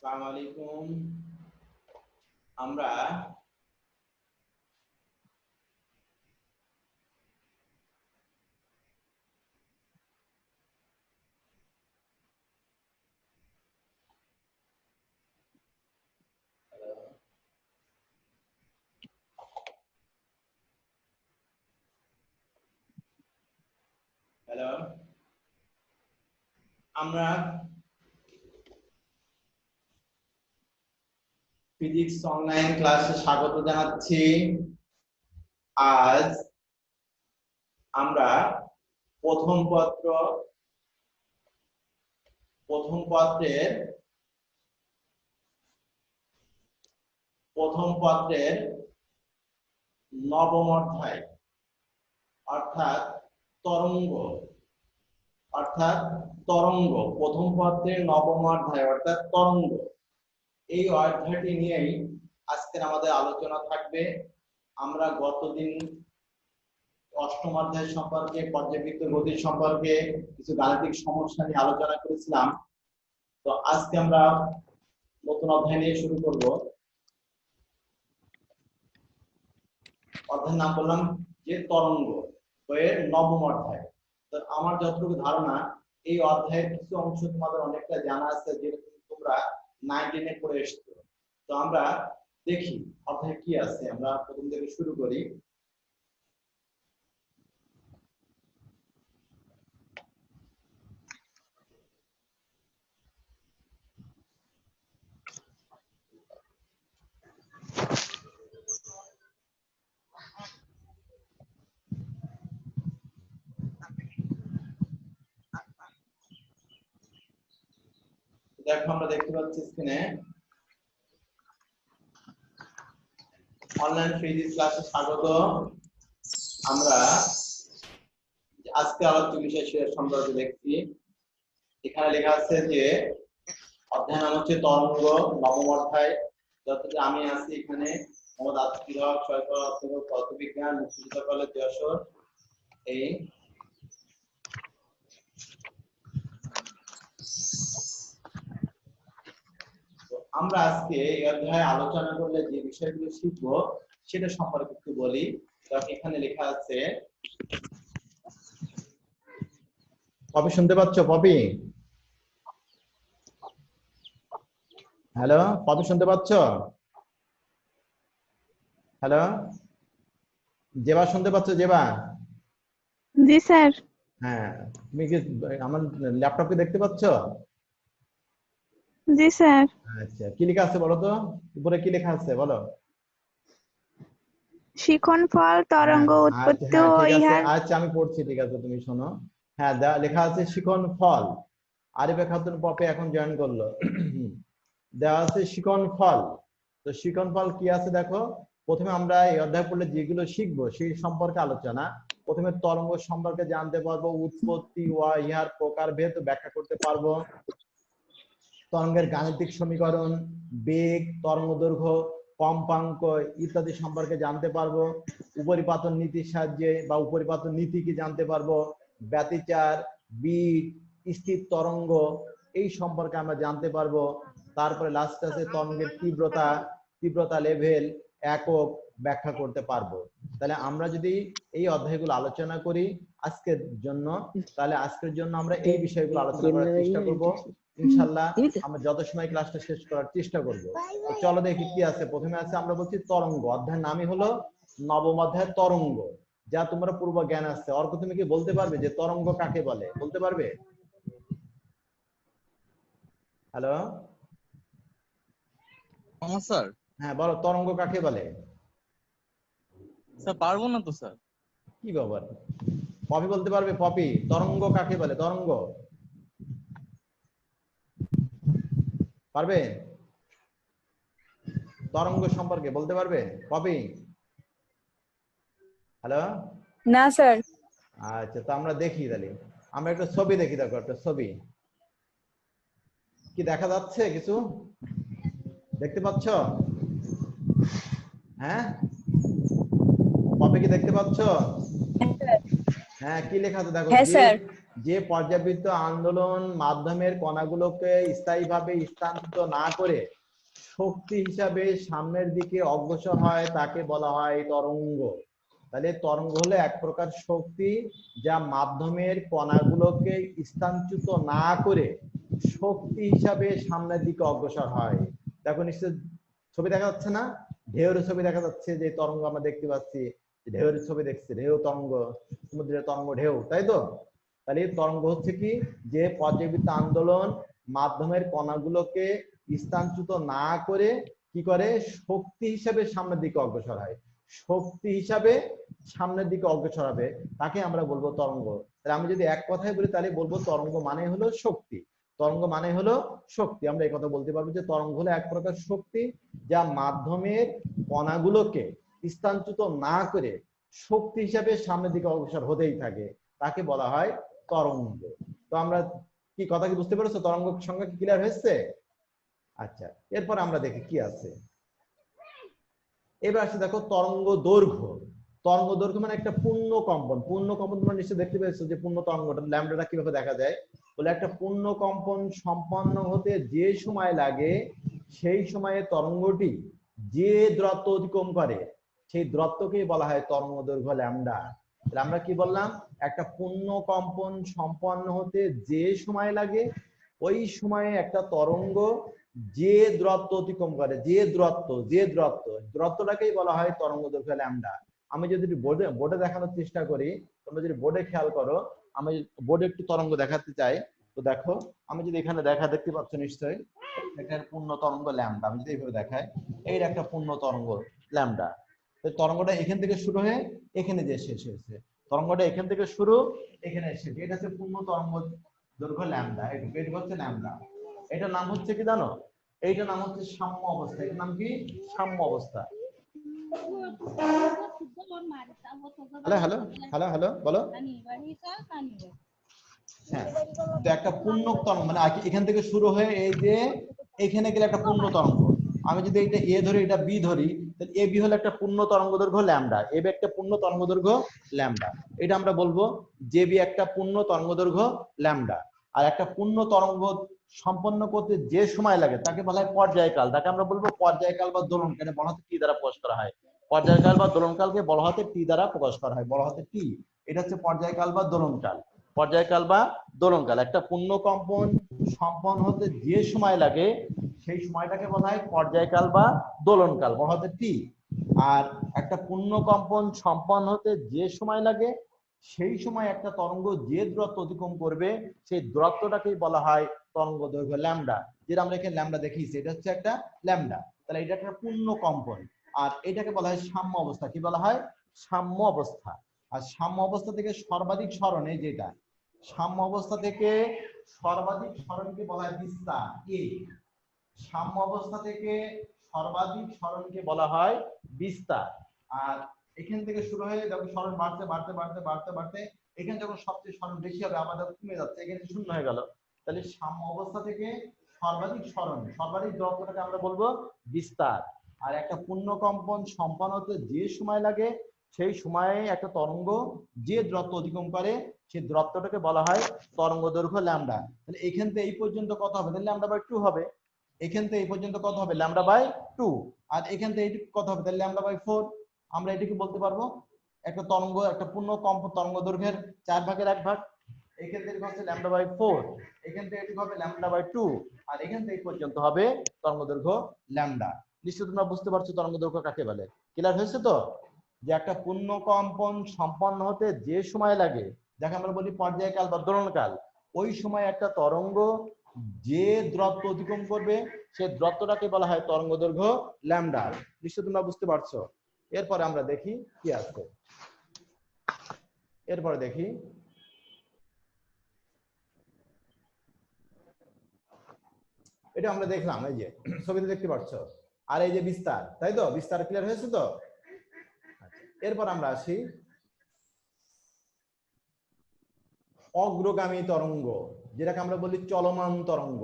আসসালামু আলাইকুম। আমরা হ্যালো আমরা ফিজিক্স অনলাইন ক্লাসে স্বাগত জানাচ্ছি। আজ আমরা প্রথম পত্রের নবম অধ্যায় অর্থাৎ তরঙ্গ প্রথম পত্রের নবম অধ্যায় অর্থাৎ তরঙ্গ, এই অধ্যায়টি নিয়েই আজকের আমাদের আলোচনা থাকবে। আমরা গতদিন অষ্টম অধ্যায় সম্পর্কে, পর্যাবৃত্ত গতি সম্পর্কে কিছু গাণিতিক সমস্যা নিয়ে আলোচনা করেছিলাম। তো আজকে আমরা নতুন অধ্যায় নিয়ে শুরু করব। অধ্যায়ের নাম বললাম যে তরঙ্গ, এর নবম অধ্যায়। তো আমার যতটুকু ধারণা, এই অধ্যায়ের কিছু অংশ তোমাদের অনেকটা জানা আছে, যেটা তোমরা 9-10 এ পড়ে এসেছো। তো আমরা দেখি অধ্যায় কি আছে। আমরা প্রথম থেকে শুরু করি। দেখো, আমরা দেখতে পাচ্ছি স্ক্রিনে অনলাইন ফিজিক্স ক্লাসে স্বাগত। আমরা আজকে আলোচ্য বিষয় সম্পর্কে দেখছি। এখানে লেখা আছে যে অধ্যায় নাম হচ্ছে তরঙ্গ, নবম অধ্যায়। যতটা আমি আছি এখানে মোহাম্মদ আতিকুর হক, সহকারী অধ্যাপক পদার্থবিজ্ঞান, মুক্তিযুদ্ধ কলেজ যশোর। এই আমরা আজকে এই অধ্যায়ে আলোচনা করলে যে বিষয়গুলো শিখবো সেটা সম্পর্কে একটু বলি। এখানে লেখা আছে, পপি শুনতে পাচ্ছ? পপি, হ্যালো পপি শুনতে পাচ্ছ? হ্যালো জেবা শুনতে পাচ্ছ? জেবা? জি স্যার। হ্যাঁ, তুমি কি আমার ল্যাপটপে দেখতে পাচ্ছ? জি স্যার। আচ্ছা, কি লেখা আছে বলো তো? উপরে কি লেখা আছে বলো? শিখন ফল তরঙ্গ উৎপত্তি ও ইহার। আচ্ছা আমি পড়ছি, ঠিক আছে তুমি শোনো। হ্যাঁ, লেখা আছে শিখন ফল। আরিফা খাতুন পপে এখন জয়েন করলো। দেওয়া আছে শিখন ফল। তো শিখন ফল কি আছে দেখো। প্রথমে আমরা এই অধ্যায় পড়লে যেগুলো শিখবো সেই সম্পর্কে আলোচনা। প্রথমে তরঙ্গ সম্পর্কে জানতে পারবো, উৎপত্তি ও ইহার প্রকারভেদ ব্যাখ্যা করতে পারবো, তরঙ্গের গাণিতিক সমীকরণ, বেগ, তরঙ্গ দৈর্ঘ্য, কম্পাঙ্ক ইত্যাদি সম্পর্কে জানতে পারবো। উপরিপাতন নীতির সাহায্যে বা উপরিপাতন নীতি কি জানতে পারবো, ব্যতিচার, বিট, স্থির তরঙ্গ এই সম্পর্কে আমরা জানতে পারবো। তারপরে লাস্ট আছে তরঙ্গের তীব্রতা লেভেল, একক ব্যাখ্যা করতে পারবো। তাহলে আমরা যদি এই অধ্যায়গুলো আলোচনা করি আজকের জন্য, তাহলে আজকের জন্য আমরা এই বিষয়গুলো আলোচনা করার চেষ্টা করব। ইনশাআল্লাহ আমরা যত সময় ক্লাসটা শেষ করার চেষ্টা করব। তো চলো দেখি কি আছে। প্রথমে আছে আমরা বলছি তরঙ্গ। অধ্যায়ের নামই হলো নবম অধ্যায় তরঙ্গ, যা তোমরা পূর্ব জ্ঞান আছে। অর্ক তুমি কি বলতে পারবে যে তরঙ্গ কাকে বলে? বলতে পারবে? Hello sir. হ্যাঁ বলো, তরঙ্গ কাকে বলে? স্যার পারবো না তো স্যার। কি ব্যাপার? পপি বলতে পারবে? পপি, তরঙ্গ কাকে বলে? তরঙ্গ পারবে? তরঙ্গ সম্পর্কে বলতে পারবে পপি? হ্যালো না স্যার। আচ্ছা, তো আমরা দেখি তাহলে। আমরা একটা ছবি দেখি। দেখো একটা ছবি কি দেখা যাচ্ছে? কিছু দেখতে পাচ্ছ? হ্যাঁ পপি কি দেখতে পাচ্ছ? হ্যাঁ, কি লেখা আছে দেখো? হ্যাঁ স্যার। যে পর্যাবৃত্ত আন্দোলন মাধ্যমের কণাগুলোকে স্থায়ীভাবে স্থানান্তরিত না করে শক্তি হিসাবে সামনের দিকে অগ্রসর হয় তাকে বলা হয় তরঙ্গ। তাহলে তরঙ্গ হলো এক প্রকার শক্তি যা মাধ্যমের কণাগুলোকে স্থানচ্যুত না করে শক্তি হিসাবে সামনের দিকে অগ্রসর হয়। দেখো নিশ্চয় ছবি দেখা যাচ্ছে না, ঢেউর ছবি দেখা যাচ্ছে, যে তরঙ্গ আমরা দেখতে পাচ্ছি, ঢেউর ছবি দেখছি, ঢেউ তরঙ্গ, সমুদ্রের তরঙ্গ ঢেউ, তাই তো? তাহলে তরঙ্গ হচ্ছে কি, যে পর্যাবৃত্ত আন্দোলন মাধ্যমের কণাগুলোকে স্থানচ্যুত না করে কি করে শক্তি হিসাবে সামনের দিকে অগ্রসর হয়, শক্তি হিসাবে সামনের দিকে অগ্রসর হবে, তাকে আমরা বলবো তরঙ্গ। তাহলে আমি যদি এক কথায় বলি তাহলে বলবো তরঙ্গ মানে হলো শক্তি। তরঙ্গ মানে হলো শক্তি। আমরা এই কথা বলতে পারবো যে তরঙ্গ হলো এক প্রকার শক্তি যা মাধ্যমের কণাগুলোকে স্থানচ্যুত না করে শক্তি হিসাবে সামনের দিকে অগ্রসর হতেই থাকে, তাকে বলা হয় তরঙ্গ। তো আমরা কি কথা কি বুঝতে পেরেছো? তরঙ্গ সংজ্ঞা কি ক্লিয়ার হয়েছে? আচ্ছা, এরপর আমরা দেখি কি আছে। এবার আসছে দেখো তরঙ্গ দৈর্ঘ্য। তরঙ্গ দৈর্ঘ্য মানে একটা পূর্ণ কম্পন। পূর্ণ কম্পন তোমরা নিশ্চয়ই দেখতে পেয়েছো যে পূর্ণ তরঙ্গটা ল্যামডাটা কিভাবে দেখা যায়। বলে একটা পূর্ণ কম্পন সম্পন্ন হতে যে সময় লাগে সেই সময়ে তরঙ্গটি যে দূরত্ব অতিক্রম করে সেই দূরত্বকেই বলা হয় তরঙ্গ দৈর্ঘ্য ল্যামডা। তাহলে আমরা কি বললাম, একটা পূর্ণ কম্পন সম্পন্ন হতে যে সময় লাগে ওই সময়ে একটা তরঙ্গ যে দূরত্ব অতিক্রম করে, যে দূরত্বটাকেই বলা হয় তরঙ্গ দৈর্ঘ্য ল্যামডা। আমি যদি বোর্ডে দেখানোর চেষ্টা করি, তোমরা যদি বোর্ডে খেয়াল করো, আমি বোর্ডে একটু তরঙ্গ দেখাতে চাই, তো দেখো আমি যদি এখানে দেখতে পাচ্ছ নিশ্চয়ই একটা পূর্ণ তরঙ্গ ল্যামডা। আমি যদি এইভাবে দেখাই, এই একটা পূর্ণ তরঙ্গ ল্যামডা। তো তরঙ্গটা এখান থেকে শুরু হয়ে এখানে যে শেষ হয়েছে, তরঙ্গটা এখান থেকে শুরু এখানে শেষ, এটা হচ্ছে পূর্ণ তরঙ্গ দৈর্ঘ্য ল্যামডা। এটা হচ্ছে ল্যামডা। এটার নাম হচ্ছে কি জানো? এইটার নাম হচ্ছে সাম্য অবস্থা। এটার নাম কি? সাম্য অবস্থা। হ্যালো হ্যালো হ্যালো হ্যালো বলো। হ্যাঁ, তো একটা পূর্ণ তরঙ্গ মানে এখান থেকে শুরু হয়ে এই যে এখানে গেলে একটা পূর্ণ তরঙ্গ। আমি যদি এটা এ ধরি, এটা বি ধরি, তাহলে এ বি হলো একটা পূর্ণ তরঙ্গ দৈর্ঘ্য ল্যামডা, এ বি একটা পূর্ণ তরঙ্গ দৈর্ঘ্য ল্যামডা। এটা আমরা বলবো যে বি একটা পূর্ণ তরঙ্গ দৈর্ঘ্য ল্যামডা। আর একটা পূর্ণ তরঙ্গ সম্পন্ন করতে যে সময় লাগে তাকে বলা হয় পর্যায়কাল। তাকে আমরা বলবো পর্যায়কাল বা দোলনকাল। বড় হাতে টি দ্বারা প্রকাশ করা হয়। পর্যায়কাল বা দোলনকালকে বড় হাতে টি দ্বারা প্রকাশ করা হয়, বড় হাতে টি। এটা হচ্ছে পর্যায়কাল বা দোলনকাল। পর্যায়কাল বা দোলনকাল, একটা পূর্ণ কম্পন সম্পন্ন হতে যে সময় লাগে সেই সময়টাকে বলা হয় পর্যায়কাল বা দোলনকাল, বড় হাতে টি। আর একটা পূর্ণ কম্পন সম্পন্ন হতে যে সময় লাগে সেই সময় একটা তরঙ্গ যে দূরত্ব অতিক্রম করবে সেই দূরত্বটাকেই বলা হয় তরঙ্গ দৈর্ঘ্য ল্যামডা। যেটা আমরা এখানে ল্যামডা দেখিয়েছি, এটা হচ্ছে একটা ল্যামডা। তাহলে এটা একটা পূর্ণ কম্পন। আর এটাকে বলা হয় সাম্য অবস্থা। কি বলা হয়? সাম্য অবস্থা। আর সাম্য অবস্থা থেকে সর্বাধিক সরণে, যেটা সাম্য অবস্থা থেকে সর্বাধিক সরণকে বলা হয় বিস্তার। এ সাম্য অবস্থা থেকে সর্বাধিক সরণকে বলা হয় বিস্তার। আর এখান থেকে শুরু হয়ে যখন সরণ বাড়তে বাড়তে বাড়তে বাড়তে বাড়তে এখানে যখন সবচেয়ে সরণ বেশি হবে আমাদের কমে যাচ্ছে, এখানে শূন্য হয়ে গেল। তাহলে সাম্য অবস্থা থেকে সর্বাধিক সরণ, সর্বাধিক দূরত্বটাকে আমরা বলবো বিস্তার। আর একটা পূর্ণ কম্পন সম্পন্ন হতে যে সময় লাগে সেই সময়ে একটা তরঙ্গ যে দূরত্ব অতিক্রম করে সেই দূরত্বটাকে বলা হয় তরঙ্গ দৈর্ঘ্য ল্যামডা। তাহলে এখান থেকে এই পর্যন্ত কত হবে? তাহলে ল্যামডা বাই 2 হবে। এখান থেকে এই পর্যন্ত কত হবে? Lambda by 2। আর এখান থেকে এইটুকু কত হবে? তাহলে ল্যামডা বাই 4। আমরা এটাকে বলতে পারবো একটা তরঙ্গ, একটা পূর্ণ কম্প তরঙ্গ দৈর্ঘ্যের 4/1 এখান থেকে হচ্ছে ল্যামডা বাই 4, এখান থেকে এটুকু হবে ল্যামডা বাই 2, আর এখান থেকে পর্যন্ত হবে তরঙ্গ দৈর্ঘ্য ল্যামডা। নিশ্চয়ই তোমরা বুঝতে পারছো তরঙ্গ দৈর্ঘ্য কাকে বলে। ক্লিয়ার হয়েছে তো? যে একটা পূর্ণ কম্পন সম্পন্ন হতে যে সময় লাগে, যাকে আমরা বলি পর্যায়কাল বা দোলনকাল, ওই সময় একটা তরঙ্গ যে দূরত্ব অতিক্রম করবে সেই দূরত্বটাকে বলা হয় তরঙ্গ দৈর্ঘ্য ল্যামডা। নিশ্চয়ই তোমরা বুঝতে পারছো। এরপরে আমরা দেখি কি আছে। এরপরে দেখি এটা আমরা দেখলাম, এই যে ছবিতে দেখতে পাচ্ছ। আর এই যে বিস্তার, তাই তো? বিস্তার ক্লিয়ার হয়েছে তো? এরপর আমরা আসি অগ্রগামী তরঙ্গ, যেটাকে আমরা বলি চলমান তরঙ্গ।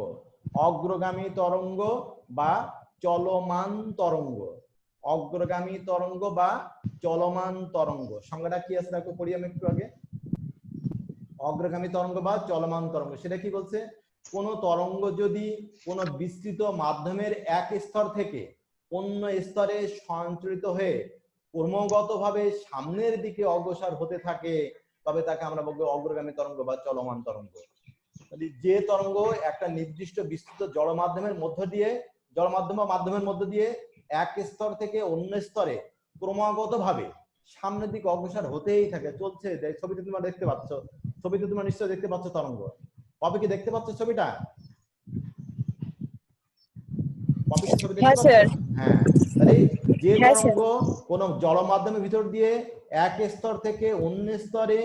অগ্রগামী তরঙ্গ বা চলমান তরঙ্গ। অগ্রগামী তরঙ্গ বা চলমান তরঙ্গ সংজ্ঞাটা কি আছে দেখো, পড়ি আমি একটু আগে। অগ্রগামী তরঙ্গ বা চলমান তরঙ্গ। সেটা কি বলছে? কোন তরঙ্গ যদি কোন বিস্তৃত মাধ্যমের এক স্তর থেকে অন্য স্তরে সঞ্চারিত হয়ে ক্রমাগতভাবে সামনের দিকে অগ্রসর হতে থাকে, তবে তাকে আমরা বলবো অগ্রগামী তরঙ্গ বা চলমান তরঙ্গ। যে তরঙ্গ একটা নির্দিষ্ট বিস্তৃত জড় মাধ্যমের মধ্য দিয়ে, জড় মাধ্যম বা মাধ্যমের মধ্য দিয়ে এক স্তর থেকে অন্য স্তরে ক্রমাগতভাবে সামনের দিকে অগ্রসর হতেই থাকে, চলছে। ছবিতে তোমরা দেখতে পাচ্ছ, ছবিতে তোমরা নিশ্চয়ই দেখতে পাচ্ছ তরঙ্গ। কবে কি দেখতে পাচ্ছ ছবিটা? কবে কি ছবি দেখতে পাচ্ছ? হ্যাঁ, তাহলে যে তরঙ্গ কোন জড় মাধ্যমের ভিতর দিয়ে এক স্তর থেকে অন্য স্তরে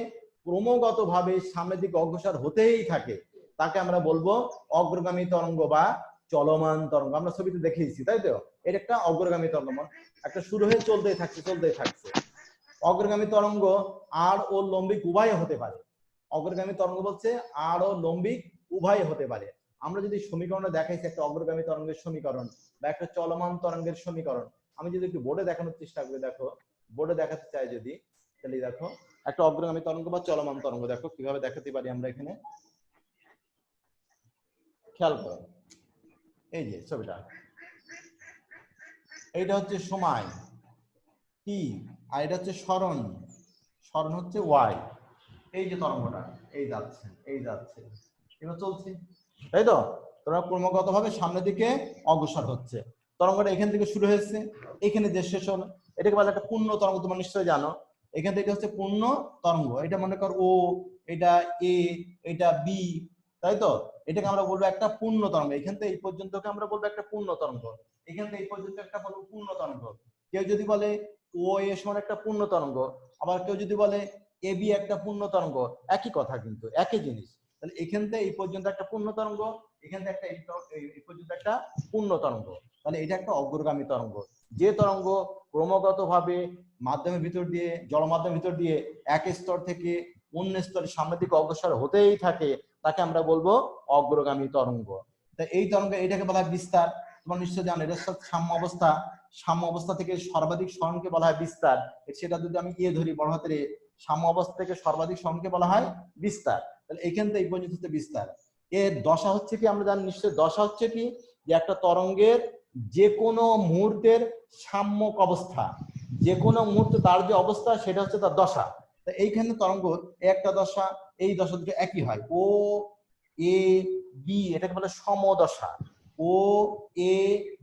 ক্রমাগতভাবে সামনের দিকে অগ্রসর হতেই থাকে, তাকে আমরা বলবো অগ্রগামী তরঙ্গ বা চলমান তরঙ্গ। আমরা ছবিতে দেখিয়েছি, তাই তো? এটা একটা অগ্রগামী তরঙ্গ, একটা শুরু হয়ে চলতেই থাকছে, চলতেই থাকছে। অগ্রগামী তরঙ্গ আর ও লম্বিক উভয় হতে পারে। অগ্রগামী তরঙ্গ বলছে আর ও লম্বিক উভয় হতে পারে। আমরা যদি সমীকরণে দেখাইছি একটা অগ্রগামী তরঙ্গের সমীকরণ বা একটা চলমান তরঙ্গের সমীকরণ, আমি যদি একটু বোর্ডে দেখানোর চেষ্টা করি, দেখো বোর্ডে দেখাতে চাই যদি, তাহলে দেখো একটা অগ্রগামী তরঙ্গ বা চলমান তরঙ্গ দেখো কিভাবে দেখাতে পারি আমরা এখানে। খেয়াল করো, এই যে ছবিটা, এইটা হচ্ছে সময় টি, আর এটা হচ্ছে স্মরণ, স্মরণ হচ্ছে ওয়াই। এই যে তরঙ্গটা এই যাচ্ছে, এই যাচ্ছে, এবার চলছে, তাই তো? তোমরা ক্রমাগত ভাবে সামনের দিকে অগ্রসর হচ্ছে। তরঙ্গটা এখান থেকে শুরু হয়েছে, এখানে যে শেষ হলো, এটাকে বলে একটা পূর্ণ তরঙ্গ। তোমরা নিশ্চয়ই জানো এখান থেকে হচ্ছে পূর্ণ তরঙ্গ। এটা মনে কর ও, এটা এ, এটা বি, তাই তো? এটাকে আমরা বলবো একটা পূর্ণ তরঙ্গ। এখান থেকে এই পর্যন্তকে আমরা বলবো একটা পূর্ণ তরঙ্গ, এখান থেকে এই পর্যন্ত একটা বলবো পূর্ণ তরঙ্গ। কেউ যদি বলে ও এ সমান একটা পূর্ণ তরঙ্গ, আবার কেউ যদি বলে এ বি একটা পূর্ণ তরঙ্গ, একই কথা, কিন্তু একই জিনিস। তাহলে এখান থেকে এই পর্যন্ত একটা পূর্ণ তরঙ্গ, এখান থেকে একটা এই পর্যন্ত একটা পূর্ণ তরঙ্গ। তাহলে এটা একটা অগ্রগামী তরঙ্গ। যে তরঙ্গ ক্রমাগতভাবে মাধ্যমের ভিতর দিয়ে, জড় মাধ্যমের ভিতর দিয়ে এক স্তর থেকে অন্য স্তরে সামনের দিকে অগ্রসর হতেই থাকে, তাকে আমরা বলবো অগ্রগামী তরঙ্গ। তাই এই তরঙ্গ, এটাকে বলা হয় বিস্তার। তোমরা নিশ্চয়ই জানো এটা সাম্য অবস্থা, সাম্য অবস্থা থেকে সর্বাধিক স্মরণকে বলা হয় বিস্তার। সেটা যদি আমি এ ধরি বড় হাতের এ, সাম্য অবস্থা থেকে সর্বাধিক স্মরণকে বলা হয় বিস্তার। তাহলে এখান থেকে এই পর্যন্ত হচ্ছে বিস্তার। এর দশা হচ্ছে কি আমরা জানি নিশ্চয়, দশা হচ্ছে কি যে একটা তরঙ্গের যে কোনো মুহূর্তের সাম্যক অবস্থা, যে কোনো মুহূর্তে তার যে অবস্থা সেটা হচ্ছে তার দশা। এইখানে তরঙ্গ একটা দশা, এই দশা দুটো একই হয়, ও এ বি, এটাকে বলে সমদশা। ও এ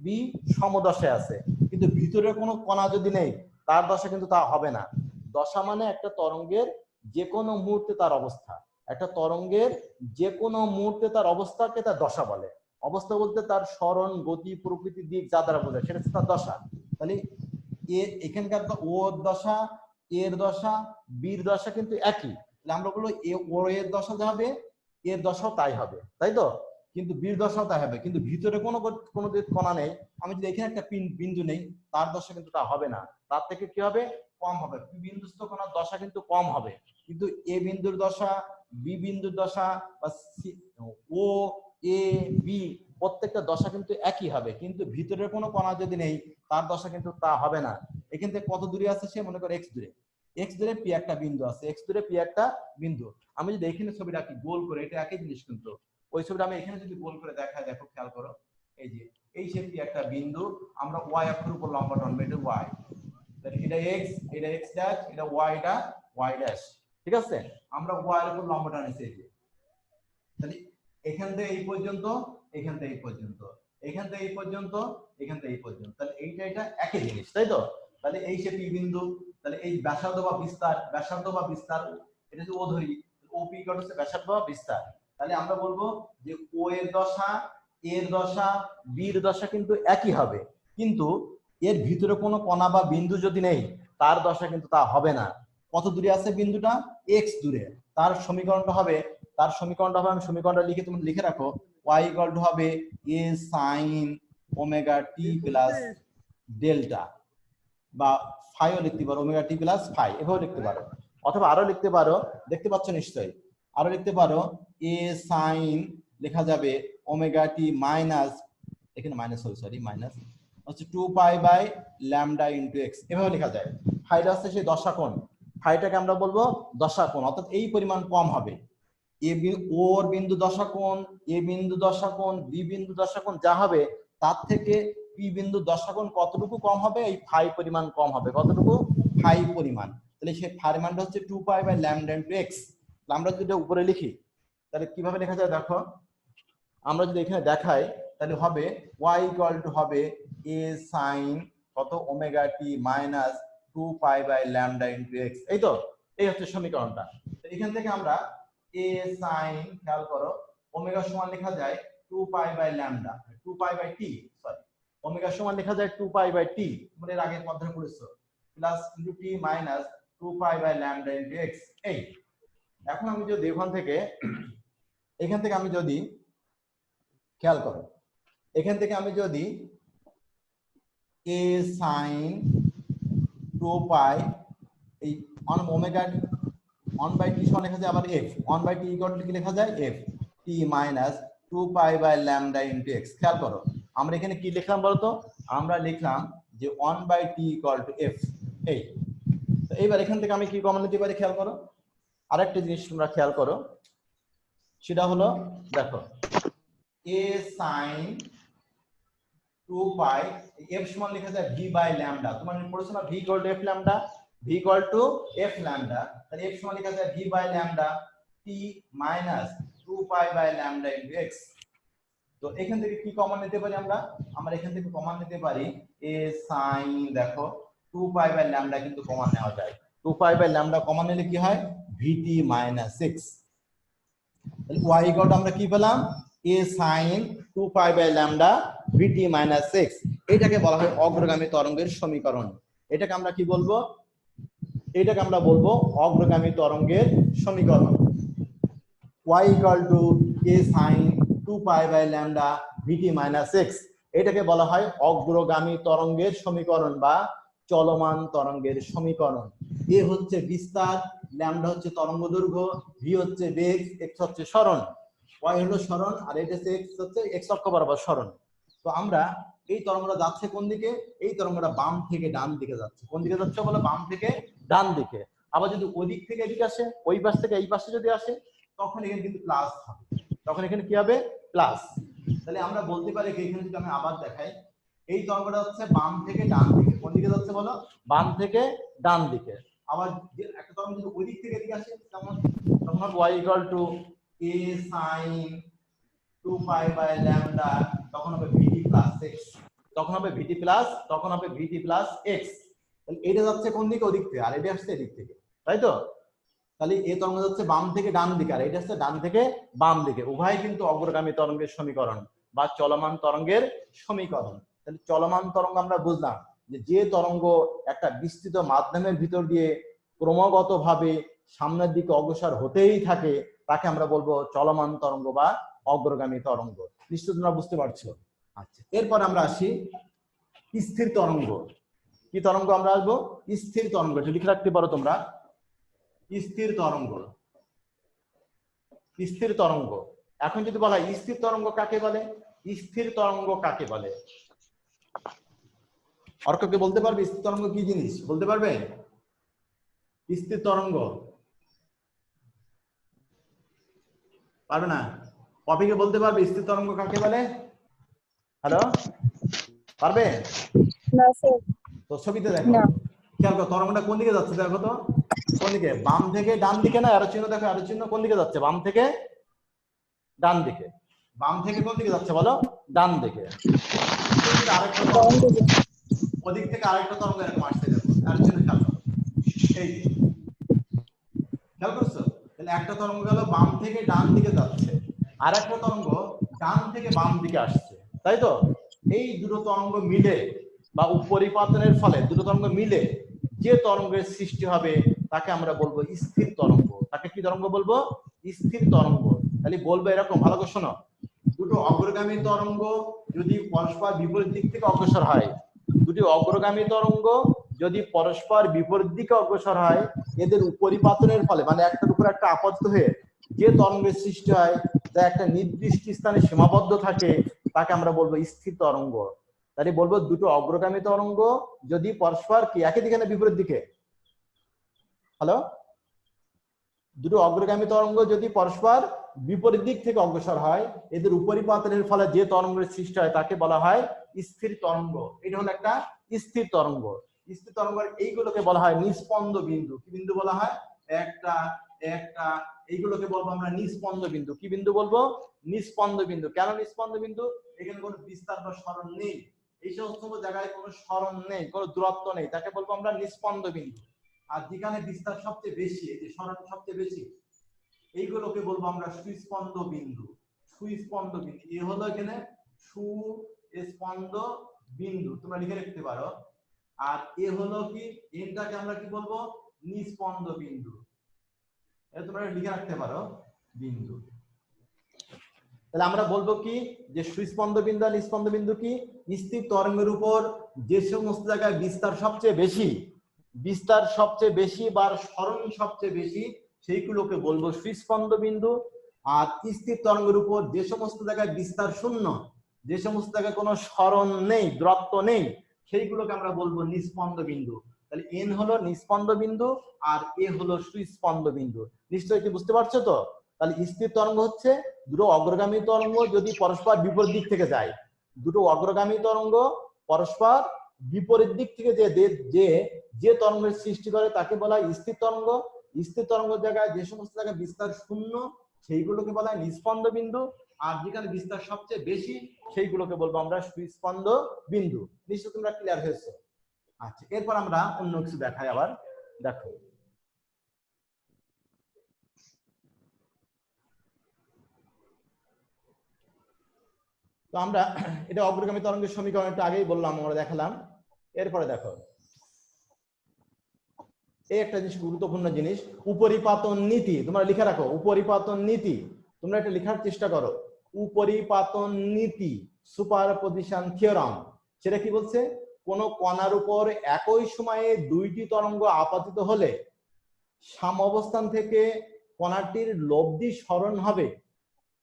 বি সমদশায় আছে, কিন্তু ভিতরে কোনো কণা যদি নেই তার দশা কিন্তু তা হবে না। দশা মানে একটা তরঙ্গের যে কোনো মুহূর্তে তার অবস্থা, একটা তরঙ্গের যে কোনো মুহূর্তে তার অবস্থাকে তার দশা বলে। অবস্থা বলতে তার স্মরণ, গতি, প্রকৃতি, দিক যা দ্বারা বোঝায় সেটা হচ্ছে তার দশা। তাহলে এখানকার ওর দশা, এর দশা, বীর দশা কিন্তু একই। তাহলে আমরা বলবো ও এর দশা যা হবে এর দশাও তাই হবে, তাই তো? কিন্তু বীর দশাও তাই হবে, কিন্তু ভিতরে কোনো কণা নেই। আমি যদি এখানে একটা বিন্দু নেই, তার দশা কিন্তু তা হবে না, তার থেকে কি হবে, কম হবে। বিন্দুস্থ কণার দশা কিন্তু কম হবে, কিন্তু এ বিন্দুর দশা, বি বিন্দুর দশা বা ও এ বি প্রত্যেকটা দশা কিন্তু একই হবে, কিন্তু ভিতরের কোনো কণা যদি নেই তার দশা কিন্তু তা হবে না। এখান থেকে কত দূরে আছে সে, মনে করো এক্স দূরে, এক্স দূরে পি একটা বিন্দু আছে, এক্স দূরে পি একটা বিন্দু। আমি যদি এখানে ছবিটা আঁকি গোল করে, এটা একই জিনিস, কিন্তু ওই ছবিটা আমি এখানে যদি গোল করে দেখাই, দেখো খেয়াল করো, এই যে এই সে পি একটা বিন্দু, আমরা ওয়াই অক্ষের উপর লম্বা টানবো, এটা ওয়াই, এটা এক্স, এটা এক্স ড্যাশ, এটা ওয়াই, এটা ওয়াই ড্যাশ, ঠিক আছে? আমরা ওয়াই এর উপর লম্বা টানছি, এই যে। তাহলে এখান থেকে এই পর্যন্ত, এখান থেকে এই পর্যন্ত, এখান থেকে এই পর্যন্ত, এখান থেকে এই পর্যন্ত, তাহলে এইটা এটা একই জিনিস, তাই তো? তাহলে এই সে পি বিন্দু, তাহলে এই ব্যাসার্ধ বা বিস্তার, ব্যাসার্ধ বা বিস্তার, এটা যদি ও ধরি, ও পি ইকুয়াল টু ব্যাসার্ধ বা বিস্তার। তাহলে আমরা বলবো যে ও এর দশা, এর দশা, বির দশা কিন্তু একই হবে, কিন্তু এর ভিতরে কোনো কণা বা বিন্দু যদি নেই তার দশা কিন্তু তা হবে না। কত দূরে আছে বিন্দুটা, এক্স দূরে। তার সমীকরণটা হবে, আমি সমীকরণটা লিখে, তুমি লিখে রাখো, y ইকুয়াল টু হবে a sin omega t plus delta, বা ফাইও লিখতে পারো, ওমেগা টি প্লাস ফাই, এভাবে লিখতে পারো। অথবা আরো লিখতে পারো, দেখতে পাচ্ছ নিশ্চয়ই, আরো লিখতে পারো a sin, লেখা যাবে ওমেগা টি মাইনাস, এখানে মাইনাস, সরি মাইনাস হচ্ছে 2 pi by lambda into x, এভাবে লেখা যায়। ফাইটা হচ্ছে সেই দশা কোণ, ফাইটাকে আমরা বলবো দশা কোণ, অর্থাৎ এই পরিমাণ কম হবে, ওর বিন্দু দশা কোণ, এ বিন্দু দশা কোণ, বি বিন্দু দশা কোণ যা হবে তার থেকে পি বিন্দু দশা কোণ কতটুকু কম হবে? এই ফাই পরিমাণ কম হবে। কতটুকু? ফাই পরিমাণ। তাহলে সেই ফাই মানটা হচ্ছে 2π/λ x। আমরা যদি উপরে লিখি তাহলে কিভাবে লেখা যায় দেখো, আমরা যদি এখানে দেখাই তাহলে হবে y হবে a sin কত ওমেগা t মাইনাস 2π/λ x। এই তো, এই হচ্ছে সমীকরণটা। এখান থেকে আমরা a sin, খেয়াল করো, ওমেগা সমান লেখা যায় 2π/λ, 2π/t, সরি, ওমেগা সমান লেখা যায় 2π/t, তোমরা এর আগের অধ্যায়ে পড়েছো, plus into t minus 2π/λ x। এই এখন আমি যদি এখান থেকে আমি যদি খেয়াল করো, এখান থেকে আমি যদি a sin 2π এই ওমেগা 1/t সমান লেখা যায় আবার f, 1/t ইকুয়াল টু কি লেখা যায়? f t minus 2π/λ x। খেয়াল করো আমরা এখানে কি লিখলাম বলতো? আমরা লিখলাম যে 1/t ইকুয়াল টু f। এই তো এইবার এখান থেকে আমি কি কমন নিতে পারি? খেয়াল করো, আরেকটা জিনিস তোমরা খেয়াল করো, সেটা হলো দেখো a sin 2π, f সমান লেখা যায় v/λ। তোমরা পড়েছো না v equal to f lambda, v equal to f lambda, তাহলে f সমান লেখা যায় v/λ t মাইনাস 2π/λ x। তো এখান থেকে কি কমন নিতে পারি আমরা? আমরা এখান থেকে কমন নিতে পারি a sin, দেখো 2π/λ কিন্তু কমন নেওয়া যায়। 2π/λ কমন নিলে কি হয়? vt minus 6। তাহলে y ইকুয়াল টু আমরা কি পেলাম? a sin 2π/λ vt minus 6। এটাকে বলা হয় অগ্রগামী তরঙ্গের সমীকরণ। এটাকে আমরা কি বলবো? এটাকে আমরা বলবো অগ্রগামী তরঙ্গের সমীকরণ। y equal to a sin 2π/λ vt minus 6। এটাকে বলা হয় অগ্রগামী তরঙ্গের সমীকরণ বা চলমান তরঙ্গের সমীকরণ। a হচ্ছে বিস্তার, ল্যামডা হচ্ছে তরঙ্গ দৈর্ঘ্য, v হচ্ছে বেগ, x হচ্ছে সরণ, y হলো সরণ, আর এটা হচ্ছে x হচ্ছে x অক্ষ বরাবর সরণ। তো আমরা এই তরঙ্গটা যাচ্ছে কোন দিকে? এই তরঙ্গটা বাম থেকে ডান দিকে যাচ্ছে। কোন দিকে যাচ্ছে বলো? বাম থেকে ডান দিকে। আবার যদি ওদিক থেকে এদিকে আসে, ওই পাশ থেকে এই পাশে যদি আসে, তখন এখানে কিন্তু প্লাস হবে। তখন এখানে কি হবে? প্লাস। তাহলে আমরা বলতে পারি কি, এখানে যদি আমি আবার দেখাই, এই তরঙ্গটা হচ্ছে বাম থেকে ডান দিকে। কোন দিকে যাচ্ছে বলো? বাম থেকে ডান দিকে। আবার একটা তরঙ্গ যদি ওই দিক থেকে এদিকে আসে তখন হবে y equal to a sin 2π/λ, তখন হবে vt প্লাস x, তখন হবে vt প্লাস, তখন হবে vt প্লাস x। তাহলে এটা যাচ্ছে কোন দিকে? ওদিক থেকে, আর এটা আসছে এদিক থেকে, তাই তো? তাহলে এই তরঙ্গ যাচ্ছে বাম থেকে ডান দিকে, আর এটা হচ্ছে ডান থেকে বাম দিকে। উভয় কিন্তু অগ্রগামী তরঙ্গের সমীকরণ বা চলমান তরঙ্গের সমীকরণ। তাহলে চলমান তরঙ্গ আমরা বুঝলাম যে তরঙ্গ একটা বিস্তৃত মাধ্যমের ভিতর দিয়ে ক্রমাগতভাবে সামনের দিকে অগ্রসর হতেই থাকে, তাকে আমরা বলবো চলমান তরঙ্গ বা অগ্রগামী তরঙ্গ। নিশ্চয় তোমরা বুঝতে পারছো। আচ্ছা, এরপর আমরা আসি স্থির তরঙ্গ। কি তরঙ্গ আমরা আসবো? স্থির তরঙ্গ। এটা লিখে রাখতে পারো তোমরা, স্থির তরঙ্গ। স্থির তরঙ্গ। এখন যদি বলা হয় স্থির তরঙ্গ কাকে বলে? স্থির তরঙ্গ কাকে বলে? অর্ককে বলতে পারবে স্থির তরঙ্গ কি জিনিস? বলতে পারবে? স্থির তরঙ্গ পারবে না? কপিকে বলতে পারবে স্থির তরঙ্গ কাকে বলে? হ্যালো, পারবে? না স্যার। তো ছবিতে দেখো, খেয়াল করো তরঙ্গটা কোন দিকে যাচ্ছে দেখো তো। কোন দিকে? বাম থেকে ডান দিকে না? অ্যারো চিহ্ন দেখো, অ্যারো চিহ্ন কোন দিকে যাচ্ছে? বাম থেকে ডান দিকে। বাম থেকে কোন দিকে যাচ্ছে বলো? ডান দিকে। আরেকটা তরঙ্গ ওদিক থেকে আরেকটা তরঙ্গ এরকম আসছে দেখো, অ্যারো চিহ্ন খেয়াল করো। এই খেয়াল করছো? তাহলে একটা তরঙ্গ গেল বাম থেকে ডান দিকে যাচ্ছে, আর একটা তরঙ্গ ডান থেকে বাম দিকে আসছে, তাই তো? এই দুটো তরঙ্গ মিলে বা পরিপাতনের ফলে দুটো তরঙ্গ মিলে যে তরঙ্গের সৃষ্টি হবে তাকে আমরা বলবো স্থির তরঙ্গ। তাকে কি তরঙ্গ বলবো? স্থির তরঙ্গ। তাহলে বলবো এরকম, ভালো করে শোনো, দুটো অগ্রগামী তরঙ্গ যদি পরস্পর বিপরীত দিক থেকে অগ্রসর হয়, দুটি অগ্রগামী তরঙ্গ যদি পরস্পর বিপরীত দিকে অগ্রসর হয়, এদের পরিপাতনের ফলে মানে একটার উপর একটা আপত্তি হয়ে যে তরঙ্গের সৃষ্টি হয় যা একটা নির্দিষ্ট স্থানে সীমাবদ্ধ থাকে, তাকে আমরা বলবো স্থির তরঙ্গ। তাহলে বলবো দুটো অগ্রগামী তরঙ্গ যদি পরস্পর কি একই দিকে না বিপরীত দিকে? হ্যালো, দুটো অগ্রগামী তরঙ্গ যদি পরস্পর বিপরীত দিক থেকে অগ্রসর হয়, এদের উপরিপাতনের ফলে যে তরঙ্গের সৃষ্টি হয় তাকে বলা হয় স্থির তরঙ্গ। এটা হলো একটা স্থির তরঙ্গ। স্থির তরঙ্গের এইগুলোকে বলা হয় নিস্পন্দ বিন্দু। কি বিন্দু বলা হয়? একটা একটা এইগুলোকে বলবো আমরা নিস্পন্দ বিন্দু। কি বিন্দু বলবো? নিস্পন্দ বিন্দু। কেন নিস্পন্দ বিন্দু? এখানে কোনো বিস্তার বা সরণ নেই, এই সমস্ত জায়গায় কোনো সরণ নেই, কোনো দূরত্ব নেই, তাকে বলবো আমরা নিস্পন্দ বিন্দু। আর যেখানে বিস্তার সবচেয়ে বেশি, এই যে সরণ সবচেয়ে বেশি, এইগুলোকে বলবো আমরা সুস্পন্দ বিন্দু। সুস্পন্দ বিন্দু এ হলো এখানে সুস্পন্দ বিন্দু, তোমরা লিখে রাখতে পারো। আর এ হলো কি, এটাকে আমরা কি বলবো? নিস্পন্দ বিন্দু। এটা তোমরা লিখে রাখতে পারো বিন্দু। তাহলে আমরা বলবো কি যে সুস্পন্দ বিন্দু আর নিস্পন্দ বিন্দু কি? স্থির তরঙ্গের উপর যে সমস্ত জায়গায় বিস্তার সবচেয়ে বেশি বা সরণ সবচেয়ে বেশি, সেইগুলোকে বলবো সুস্পন্দ বিন্দু। আর স্থির তরঙ্গের উপর যে সমস্ত জায়গায় বিস্তার শূন্য, যে সমস্ত জায়গায় কোনো সরণ নেই, দূরত্ব নেই, সেইগুলোকে আমরা বলবো নিস্পন্দ বিন্দু। তাহলে এন হলো নিস্পন্দ বিন্দু আর এ হলো সুস্পন্দ বিন্দু। নিশ্চয়ই কি বুঝতে পারছো তো? তাহলে স্থির তরঙ্গ হচ্ছে দুটো অগ্রগামী তরঙ্গ যদি পরস্পর বিপরীত দিক থেকে যায়, দুটো অগ্রগামী তরঙ্গ পরস্পর বিপরীত দিক থেকে যে তরঙ্গের সৃষ্টি করে তাকে বলা হয় স্থির তরঙ্গ। স্থির তরঙ্গ জায়গায় যে সমস্ত জায়গায় বিস্তার শূন্য, সেইগুলোকে বলা হয় নিস্পন্দ বিন্দু। আর যেখানে বিস্তার সবচেয়ে বেশি, সেইগুলোকে বলবো আমরা সুস্পন্দ বিন্দু। নিশ্চয় তোমরা ক্লিয়ার হয়েছে? আচ্ছা, এরপর আমরা অন্য কিছু দেখাই। আবার দেখো, তো আমরা এটা অগ্রগামী তরঙ্গের সমীকরণ একটু আগেই বললাম, আমরা দেখালাম। এরপরে দেখো, এই একটা জিনিস, গুরুত্বপূর্ণ জিনিস, উপরিপাতন নীতি। তোমরা লিখে রাখো উপরিপাতন নীতি, তোমরা এটা লেখার চেষ্টা করো। উপরিপাতন নীতি, সুপারপজিশন থিওরাম। সেটা কি বলছে? কোন কণার উপর একই সময়ে দুইটি তরঙ্গ আপতিত হলে সাম্যাবস্থান থেকে কণাটির লব্ধি সরণ হবে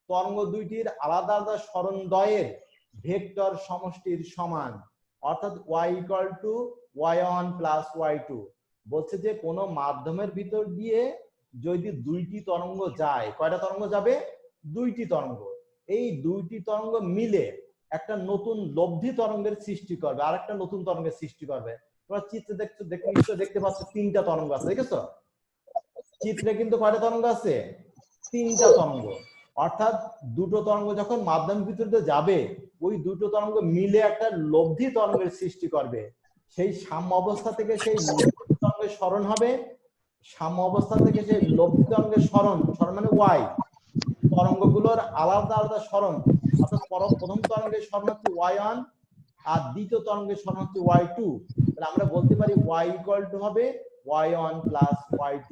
তরঙ্গ দুইটির আলাদা আলাদা সরণ দ্বয়ের ভেক্টর সমষ্টির সমান, অর্থাৎ y = y1 + y2। বলছে যে কোনো মাধ্যমের ভিতর দিয়ে যদি দুইটি তরঙ্গ যায়, কয়টা তরঙ্গ যাবে? দুইটি তরঙ্গ। এই দুইটি তরঙ্গ মিলে একটা নতুন লব্ধি তরঙ্গের সৃষ্টি করবে, আর একটা নতুন তরঙ্গের সৃষ্টি করবে। তোমরা চিত্রে দেখতে পাচ্ছ তিনটা তরঙ্গ আছে, দেখেছো? চিত্রে কিন্তু কয়টা তরঙ্গ আছে? তিনটা তরঙ্গ। অর্থাৎ দুটো তরঙ্গ যখন মাধ্যমের ভিতরে যাবে, ওই দুটো তরঙ্গ মিলে একটা লব্ধি তরঙ্গের সৃষ্টি করবে। সেই সাম্য অবস্থা থেকে সেই লব্ধি তরঙ্গের সরণ হবে, সাম্য অবস্থা থেকে সেই লব্ধি তরঙ্গের সরণ মানে ওয়াই, তরঙ্গগুলোর আলাদা আলাদা সরণ, অর্থাৎ প্রথম তরঙ্গের সরণ হচ্ছে y1 আর দ্বিতীয় তরঙ্গের সরণ হচ্ছে y2। তাহলে আমরা বলতে পারি y = হবে y1 + y2।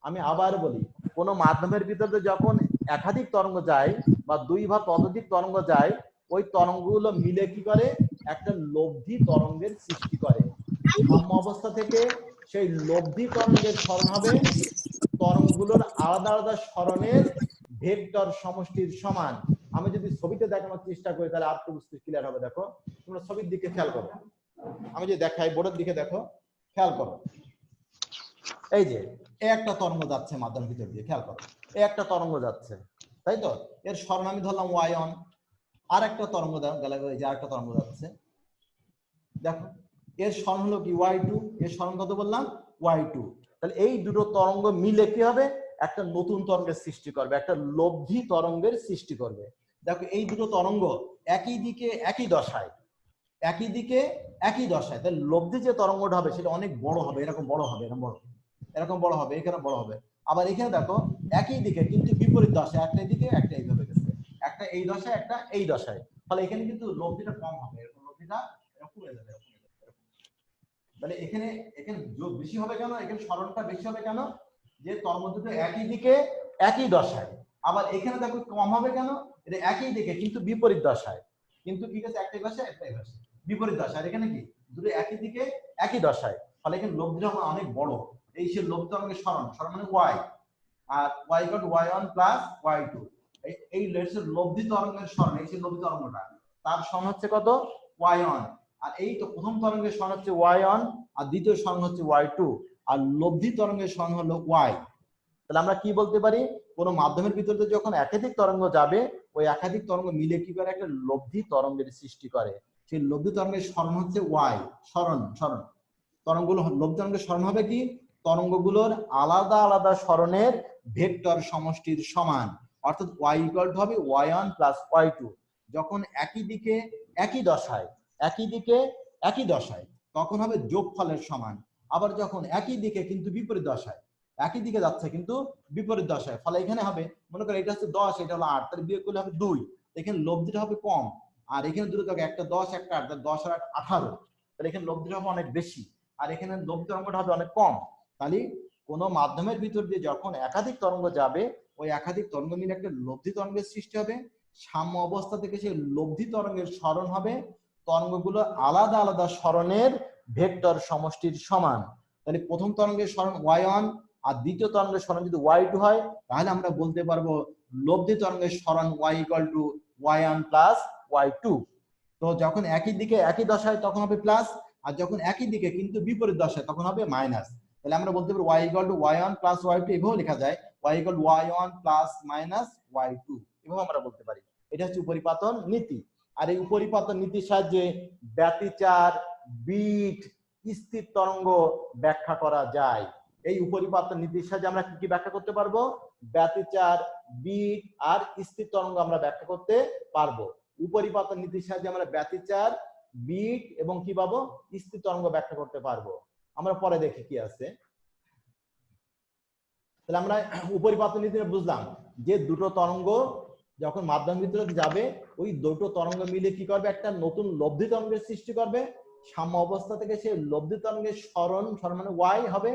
আমি আবার বলি, কোন মাধ্যমের ভিতরে যখন একাধিক তরঙ্গ যায় বা দুই বা ততোধিক তরঙ্গ যায়, ওই তরঙ্গগুলো মিলে কি করে? একটা লব্ধি তরঙ্গের সৃষ্টি করে। সাম্য অবস্থা থেকে সেই লব্ধি তরঙ্গের সরণ হবে তরঙ্গগুলোর আলাদা আলাদা সরণের ভেক্টর সমষ্টির সমান। আমি যদি ছবিতে দেখানোর চেষ্টা করি তাহলে আর একটু বুঝতে ক্লিয়ার হবে। দেখো, তোমরা ছবির দিকে খেয়াল করো, আমি যে দেখাই বোর্ডের দিকে দেখো, খেয়াল করো। এই যে একটা তরঙ্গ যাচ্ছে মাধ্যমের ভিতর দিয়ে, খেয়াল করো, একটা তরঙ্গ যাচ্ছে, তাই তো? এর সরণ আমি ধরলাম y1। আর একটা তরঙ্গ গেল, এই যে আরেকটা তরঙ্গ যাচ্ছে, দেখো এর সরণ হলো কি? y2। এর সরণ কত বললাম? y2। তাহলে এই দুটো তরঙ্গ মিলে কি হবে? একটা নতুন তরঙ্গের সৃষ্টি করবে, একটা লব্ধি তরঙ্গের সৃষ্টি করবে। দেখো এই দুটো তরঙ্গ একই দিকে একই দশায়, একই দিকে একই দশায়, তাহলে লব্ধি যে তরঙ্গটা হবে সেটা অনেক বড় হবে, এরকম বড় হবে, এরকম বড় হবে, এখানে বড় হবে। আবার এখানে দেখো একই দিকে কিন্তু বিপরীত দশায়, একটা দিকে একটা এইভাবে গেছে, একটা এই দশায় একটা এই দশায়, ফলে এখানে কিন্তু লব্ধিটা কম হবে, এরকম লব্ধিটা কমে যাবে। তাহলে এখানে যোগ বেশি হবে কেন? এখানে সরণটা বেশি হবে কেন? যে তরঙ্গ দুটো একই দিকে একই দশায়। আবার এখানে দেখো কম হবে কেন? এটা একই দিকে কিন্তু বিপরীত দশায়, কিন্তু ঠিক আছে একটাই ভাষা একটাই ভাষা বিপরীত দশা। আর এখানে কি দুটো একই দিকে একই দশায়, ফলে এখানে লব্ধিটা অনেক বড়। এই সে লব্ধি তরঙ্গের সরণ মানে y, আর y = y1 + y2। এই লব্ধি তরঙ্গের সরণ, এই সে লব্ধি তরঙ্গটা, তার সরণ হচ্ছে কত? y1। আর এই তো প্রথম তরঙ্গের সরণ হচ্ছে y1 আর দ্বিতীয় সরণ হচ্ছে y2, আর লব্ধি তরঙ্গের সরণ হলো y। তাহলে আমরা কি বলতে পারি? কোন মাধ্যমের ভিতরে যখন একাধিক তরঙ্গ যাবে ওই একাধিক তরঙ্গ মিলে কি করে একটা লব্ধি তরঙ্গের সৃষ্টি করে। সেই লব্ধি তরঙ্গের সরণ হচ্ছে ওয়াই, সরণ তরঙ্গগুলো লব্ধি তরঙ্গের সরণ হবে কি তরঙ্গগুলোর আলাদা আলাদা সরণের ভেক্টর সমষ্টির সমান, অর্থাৎ y ইকুয়াল টু হবে y1 প্লাস y2। যখন একই দিকে একই দশায় তখন হবে যোগফলের সমান। আবার যখন একই দিকে কিন্তু বিপরীত দশায়, একই দিকে যাচ্ছে কিন্তু বিপরীত দশায়, ফলে এখানে হবে মনে করো এটা হচ্ছে 10, এটা হলো 8, তাহলে বিয়োগ করলে হবে 2, এখানে লব্ধিটা হবে কম। আর এখানে দুটো থাকে, একটা 10 একটা 8, 10 আর 8 18, তাহলে এখানে লব্ধিটা হবে অনেক বেশি আর এখানে লব্ধি তরঙ্গটা হবে অনেক কম। তাহলে কোন মাধ্যমের ভিতর দিয়ে যখন একাধিক তরঙ্গ যাবে ওই একাধিক তরঙ্গ মিলে একটা লব্ধি তরঙ্গের সৃষ্টি হবে। সাম্য অবস্থা থেকে সেই লব্ধি তরঙ্গের সরণ হবে তরঙ্গগুলো আলাদা আলাদা সরণের ভেক্টর সমষ্টির সমান। তাহলে প্রথম তরঙ্গের সরণ y1 আর দ্বিতীয় তরঙ্গের সরণ যদি y2 হয় তাহলে আমরা বলতে পারবো লব্ধি তরঙ্গের সরণ y equal to y1 plus y2। তো যখন একই দিকে একই দশায় তখন হবে প্লাস, আর যখন একই দিকে কিন্তু বিপরীত দশায় তখন হবে মাইনাস। তাহলে আমরা বলতে পারি y equal to y1 plus y2, এভাবেও লেখা যায় y equal to y1 plus minus y2, এভাবে আমরা বলতে পারি। এটা হচ্ছে উপরিপাতন নীতি। আর এই উপরিপাতন নীতির সাহায্যে ব্যতিচার, বিট, স্থির তরঙ্গ ব্যাখ্যা করা যায়। এই উপরিপাতন নীতির সাহায্যে আমরা কি কি ব্যাখ্যা করতে পারবো? ব্যতিচার, বিট আর স্থির তরঙ্গ আমরা ব্যাখ্যা করতে পারবো। উপরিপাতন নীতির সাহায্যে আমরা ব্যতিচার, বিট এবং কি পাবো স্থির তরঙ্গ ব্যাখ্যা করতে পারবো। আমরা পরে দেখি কি আছে। তাহলে আমরা উপরিপাতন নীতিটা বুঝলাম যে দুটো তরঙ্গ যখন মাধ্যম ভিতরে যাবে ওই দুটো তরঙ্গ মিলে কি করবে একটা নতুন লব্ধি তরঙ্গের সৃষ্টি করবে। সাম্য অবস্থা থেকে সেই লব্ধি তরঙ্গের সরণ মানে y হবে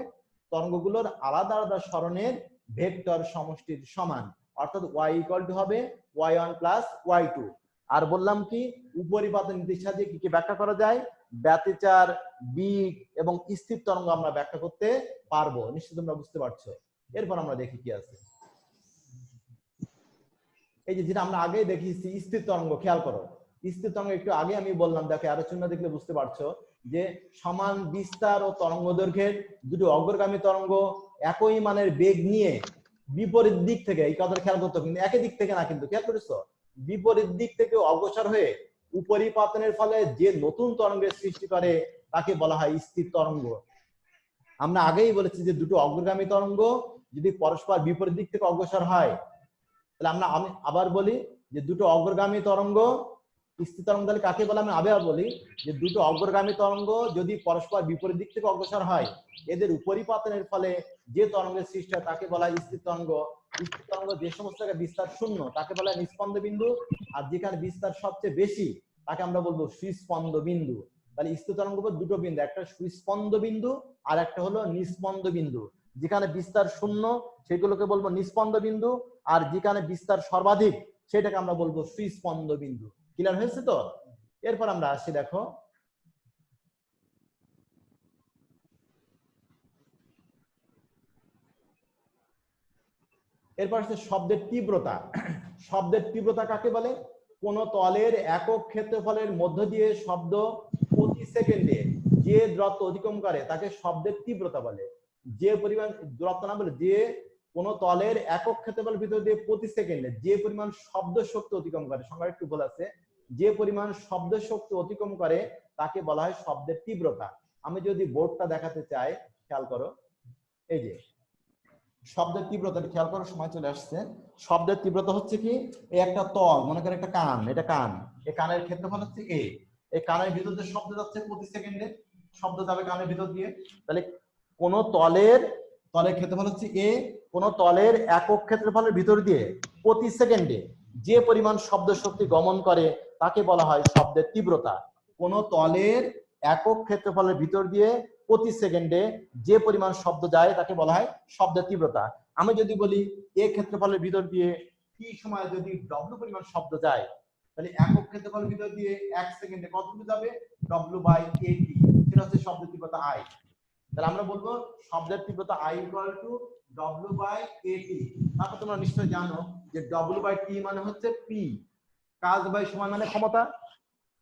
তরঙ্গগুলোর আলাদা আলাদা সরণের ভেক্টর সমষ্টির সমান, অর্থাৎ y ইকুয়াল টু হবে y1 প্লাস y2। আর বললাম কি উপরিপাতন নীতির সাহায্যে কি কি ব্যাখ্যা করা যায়? ব্যতিচার, বিট এবং স্থির তরঙ্গ আমরা ব্যাখ্যা করতে পারবো। নিশ্চয়ই তোমরা বুঝতে পারছো। এরপর আমরা দেখি কি আছে। এই যে যেটা আমরা আগেই দেখিয়েছি স্থির তরঙ্গ, খেয়াল করো স্থির তরঙ্গ একটু আগে আমি বললাম, দেখো আরো চিহ্ন দেখলে বুঝতে পারছো যে সমান বিস্তার ও তরঙ্গ দৈর্ঘ্যের দুটো অগ্রগামী তরঙ্গ একই মানের বেগ নিয়ে বিপরীত দিক থেকে, এই কথাটা খেয়াল করতে, কিন্তু একই দিক থেকে না, কিন্তু খেয়াল করেছো বিপরীত দিক থেকে অগ্রসর হয়ে উপরিপাতনের ফলে যে নতুন তরঙ্গের সৃষ্টি করে তাকে বলা হয় স্থির তরঙ্গ। আমরা আগেই বলেছি যে দুটো অগ্রগামী তরঙ্গ যদি পরস্পর বিপরীত দিক থেকে অগ্রসর হয় তাহলে আমি আবার বলি যে দুটো অগ্রগামী তরঙ্গ স্থির তরঙ্গ তাহলে কাকে বলে? আমি আবার বলি যে দুটো অগ্রগামী তরঙ্গ যদি পরস্পর বিপরীত দিক থেকে অগ্রসর হয় এদের উপরিপাতনের ফলে যে তরঙ্গের সৃষ্টি হয় তাকে বলা হয় স্থির তরঙ্গ। স্থির তরঙ্গ যে সমস্ত জায়গায় বিস্তার শূন্য তাকে বলা হয় নিস্পন্দ বিন্দু, আর যেখানে বিস্তার সবচেয়ে বেশি তাকে আমরা বলবো সুস্পন্দ বিন্দু। তাহলে স্থির তরঙ্গ দুটো বিন্দু, একটা সুস্পন্দ বিন্দু আর একটা হলো নিস্পন্দ বিন্দু। যেখানে বিস্তার শূন্য সেগুলোকে বলবো নিস্পন্দ বিন্দু, আর যেখানে বিস্তার সর্বাধিক সেটাকে আমরা বলবো সুস্পন্দ বিন্দু। ক্লিয়ার হয়েছে তো? এরপর আমরা আসি, দেখো এরপর আসছে শব্দের তীব্রতা। শব্দের তীব্রতা কাকে বলে? কোন তলের একক ক্ষেত্রফলের মধ্য দিয়ে শব্দ প্রতি সেকেন্ডে যে দূরত্ব অতিক্রম করে তাকে শব্দের তীব্রতা বলে। যে পরিমাণ দূরত্ব না বলে, যে কোন তলের একক ক্ষেত্রফলের ভিতর দিয়ে প্রতি সেকেন্ডে যে পরিমাণ শব্দ শক্তি অতিক্রম করে, সংজ্ঞা একটু ভুল আছে, যে পরিমাণ শব্দ শক্তি অতিক্রম করে তাকে বলা হয় শব্দের তীব্রতা। আমি যদি বোর্ডটা দেখাতে চাই, খেয়াল করো, এই যে শব্দের তীব্রতা খেয়াল করার সময় চলে আসছে। শব্দের তীব্রতা হচ্ছে কি, এই একটা তল, মনে করেন একটা কান, এটা কান, এই কানের ক্ষেত্রফল হচ্ছে এ, এই কানের ভিতর দিয়ে শব্দ যাচ্ছে প্রতি সেকেন্ডে, শব্দ যাবে কানের ভিতর দিয়ে। তাহলে কোন তলের ক্ষেত্রফল হচ্ছে এ, কোন তলের একক ক্ষেত্রফলের ভিতর দিয়ে প্রতি সেকেন্ডে যে পরিমাণ শব্দ শক্তি গমন করে তাকে বলা হয় শব্দের তীব্রতা। কোন তলের একক ক্ষেত্রফলের ভিতর দিয়ে প্রতি সেকেন্ডে যে পরিমাণ শব্দ যায় তাকে বলা হয় শব্দের তীব্রতা। আমি যদি বলি এ ক্ষেত্রফলের ভিতর দিয়ে কি সময় যদি ডব্লু পরিমাণ শব্দ যায়, তাহলে একক ক্ষেত্রফলের ভিতর দিয়ে 1 সেকেন্ডে কতটুকু যাবে? ডব্লু বাই এটি, সেটা হচ্ছে শব্দের তীব্রতা আই। তাহলে আমরা বলবো শব্দের তীব্রতা I equal to W by A T. তারপর তোমরা নিশ্চয়ই জানো যে ডব্লু বাই টি মানে হচ্ছে পি, কাজ বাই সময় মানে ক্ষমতা,